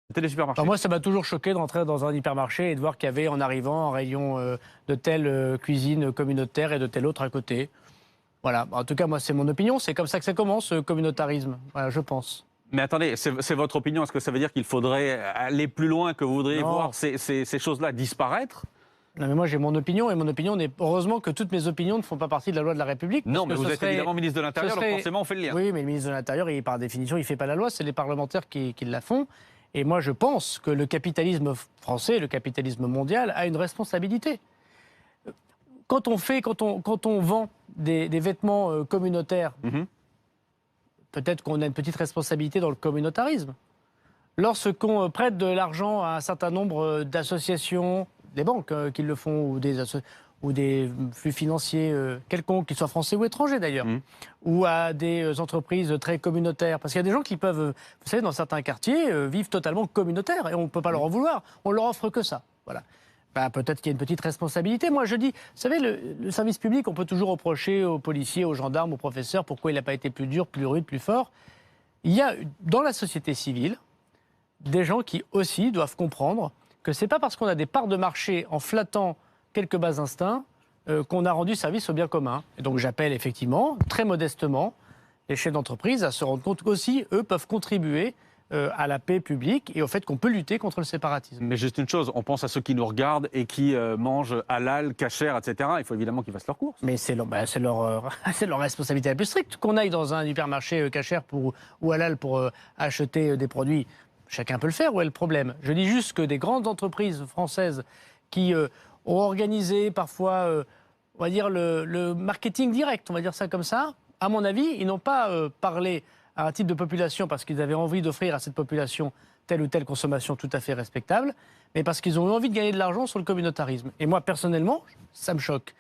C'était les supermarchés. Alors moi, ça m'a toujours choqué de rentrer dans un hypermarché et de voir qu'il y avait en arrivant un rayon de telle cuisine communautaire et de telle autre à côté. Voilà. En tout cas, moi, c'est mon opinion. C'est comme ça que ça commence, ce communautarisme. Voilà, je pense. Mais attendez, c'est votre opinion. Est-ce que ça veut dire qu'il faudrait aller plus loin, que vous voudriez Non. voir ces choses-là disparaître? Non, mais moi, j'ai mon opinion et mon opinion n'est. Heureusement que toutes mes opinions ne font pas partie de la loi de la République. Non, mais parce que vous ce êtes serait- évidemment ministre de ce l'Intérieur, donc serait- forcément on fait le lien. Oui, mais le ministre de l'Intérieur, par définition, il ne fait pas la loi. C'est les parlementaires qui la font. Et moi, je pense que le capitalisme français, le capitalisme mondial, a une responsabilité. Quand on vend des vêtements communautaires, Mhm. peut-être qu'on a une petite responsabilité dans le communautarisme. Lorsqu'on prête de l'argent à un certain nombre d'associations, des banques qui le font, ou des flux financiers quelconques, qu'ils soient français ou étrangers d'ailleurs, Mhm. ou à des entreprises très communautaires. Parce qu'il y a des gens qui peuvent, vous savez, dans certains quartiers, vivent totalement communautaires et on ne peut pas leur en vouloir. On leur offre que ça. Voilà. Ben, peut-être qu'il y a une petite responsabilité. Moi, je dis, vous savez, le service public, on peut toujours reprocher aux policiers, aux gendarmes, aux professeurs pourquoi il n'a pas été plus dur, plus rude, plus fort. Il y a dans la société civile des gens qui aussi doivent comprendre que c'est pas parce qu'on a des parts de marché en flattant quelques bas instincts qu'on a rendu service au bien commun. Et donc j'appelle effectivement, très modestement, les chefs d'entreprise à se rendre compte qu'aussi, eux, peuvent contribuer à la paix publique et au fait qu'on peut lutter contre le séparatisme. Mais juste une chose, on pense à ceux qui nous regardent et qui mangent halal, kasher, etc. Il faut évidemment qu'ils fassent leurs courses. Mais c'est c'est leur responsabilité la plus stricte. Qu'on aille dans un hypermarché kasher ou halal pour acheter des produits, chacun peut le faire. Où est le problème? Je dis juste que des grandes entreprises françaises qui ont organisé parfois, on va dire, le marketing direct, on va dire ça comme ça, à mon avis, ils n'ont pas parlé à un type de population parce qu'ils avaient envie d'offrir à cette population telle ou telle consommation tout à fait respectable, mais parce qu'ils ont eu envie de gagner de l'argent sur le communautarisme. Et moi, personnellement, ça me choque.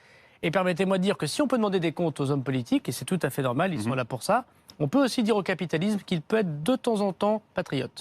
Et permettez-moi de dire que si on peut demander des comptes aux hommes politiques, et c'est tout à fait normal, ils sont là pour ça, on peut aussi dire au capitalisme qu'il peut être de temps en temps patriote.